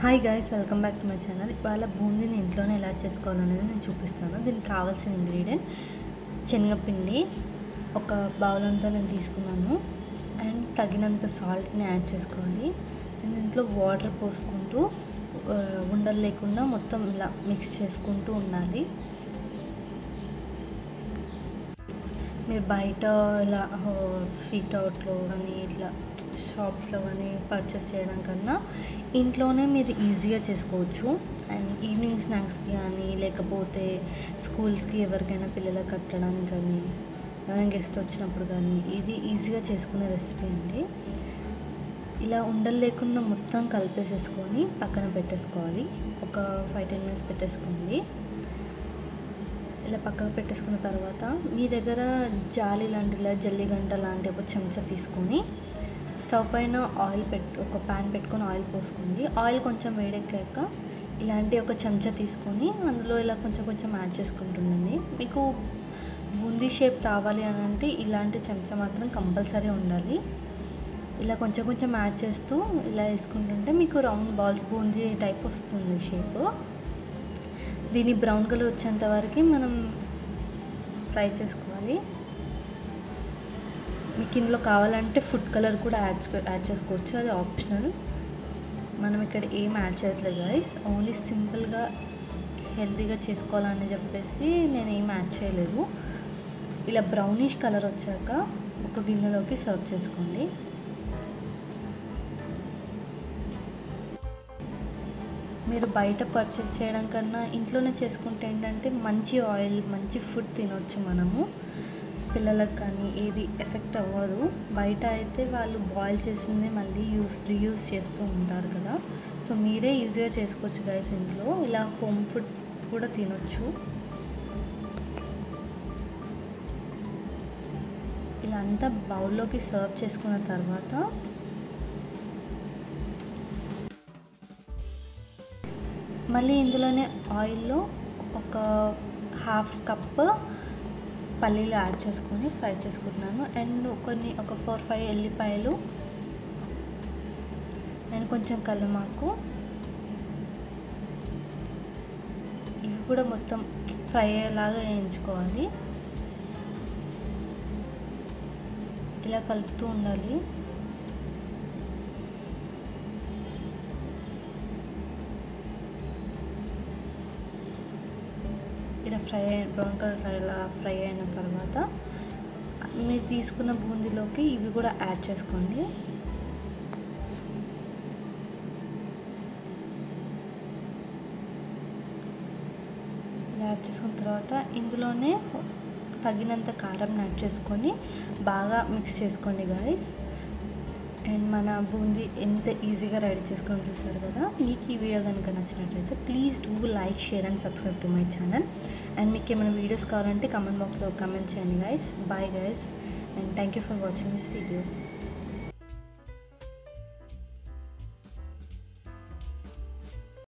Hi guys, welcome back to my channel. ఇవాళ బూందీని ఇంట్లోనే ఎలా చేసుకోవాలనేది నేను చూపిస్తాను. దీనికి కావాల్సిన ఇంగ్రీడియంట్ శనగపిండి ఒక బౌల్ అంతా నేను తీసుకున్నాను. అండ్ తగినంత సాల్ట్ని యాడ్ చేసుకోవాలి. అండ్ ఇంట్లో వాటర్ పోసుకుంటూ ఉండలు లేకుండా మొత్తం ఇలా మిక్స్ చేసుకుంటూ ఉండాలి. మీరు బయట ఇలా ఫీట్ అవుట్లో కానీ ఇట్లా షాప్స్లో కానీ పర్చేస్ చేయడం కన్నా ఇంట్లోనే మీరు ఈజీగా చేసుకోవచ్చు. అండ్ ఈవినింగ్ స్నాక్స్కి కానీ లేకపోతే స్కూల్స్కి ఎవరికైనా పిల్లలకు కట్టడానికి కానీ ఎవరైనా గెస్ట్ వచ్చినప్పుడు కానీ ఇది ఈజీగా చేసుకునే రెసిపీ అండి. ఇలా ఉండలు లేకుండా మొత్తం కలిపేసేసుకొని పక్కన పెట్టేసుకోవాలి. ఒక 5-10 మినిట్స్ పెట్టేసుకోండి. ఇలా పక్కకు పెట్టేసుకున్న తర్వాత మీ దగ్గర జాలి లాంటి జల్లి గంట లాంటి ఒక చెంచా తీసుకొని స్టవ్ పైన ఒక ప్యాన్ పెట్టుకొని ఆయిల్ పోసుకోండి. ఆయిల్ కొంచెం వేడెక్కాక ఇలాంటి ఒక చెంచా తీసుకొని అందులో ఇలా కొంచెం కొంచెం యాడ్ చేసుకుంటుండండి. మీకు బూందీ షేప్ రావాలి అని అంటే ఇలాంటి చెంచా మాత్రం కంపల్సరీ ఉండాలి. ఇలా కొంచెం కొంచెం యాడ్ చేస్తూ ఇలా వేసుకుంటుంటే మీకు రౌండ్ బాల్స్ బూందీ టైప్ వస్తుంది షేప్. దీన్ని బ్రౌన్ కలర్ వచ్చేంత వరకు మనం ఫ్రై చేసుకోవాలి. మీకు ఇందులో కావాలంటే ఫుడ్ కలర్ కూడా యాడ్ చేసుకోవచ్చు, అది ఆప్షనల్. మనం ఇక్కడ ఏం యాడ్ చేయట్లేదు గైస్, ఓన్లీ సింపుల్గా హెల్తీగా చేసుకోవాలని చెప్పేసి నేను ఏం యాడ్ చేయలేదు. ఇలా బ్రౌనిష్ కలర్ వచ్చాక ఒక గిన్నెలోకి సర్వ్ చేసుకోండి. మీరు బయట పర్చేస్ చేయడం కన్నా ఇంట్లోనే చేసుకుంటే ఏంటంటే మంచి ఆయిల్ మంచి ఫుడ్ తినొచ్చు మనము. పిల్లలకు కానీ ఏది ఎఫెక్ట్ అవ్వదు. బయట అయితే వాళ్ళు బాయిల్ చేసింది మళ్ళీ రీయూస్ చేస్తూ ఉంటారు కదా. సో మీరే ఈజీగా చేసుకోవచ్చు గైస్ ఇంట్లో. ఇలా హోమ్ ఫుడ్ కూడా తినొచ్చు. ఇలా అంతా బౌల్లోకి సర్వ్ చేసుకున్న తర్వాత మళ్ళీ ఇందులోనే ఆయిల్లో ఒక 1/2 కప్ పల్లీలు యాడ్ చేసుకొని ఫ్రై చేసుకుంటున్నాను. అండ్ ఒక 4-5 ఎల్లిపాయలు అండ్ కొంచెం కల్లుమాకు, ఇవి కూడా మొత్తం ఫ్రై అయ్యేలాగా వేయించుకోవాలి. ఇలా కలుపుతూ ఉండాలి. ఇలా బ్రౌన్ కలర్ ఇలా ఫ్రై అయిన తర్వాత మీరు తీసుకున్న బూందీలోకి ఇవి కూడా యాడ్ చేసుకోండి. ఇలా యాడ్ చేసుకున్న తర్వాత ఇందులోనే తగినంత కారం యాడ్ చేసుకొని బాగా మిక్స్ చేసుకోండి గైస్. అండ్ మన బూందీ ఎంత ఈజీగా రెడీ చేసుకొని చూస్తారు కదా. మీకు ఈ వీడియో కనుక నచ్చినట్లయితే please do like, share and subscribe to my channel. And మీకు ఏమైనా వీడియోస్ కావాలంటే కమెంట్ బాక్స్లో కమెంట్ చేయండి guys. Bye guys, and thank you for watching this video.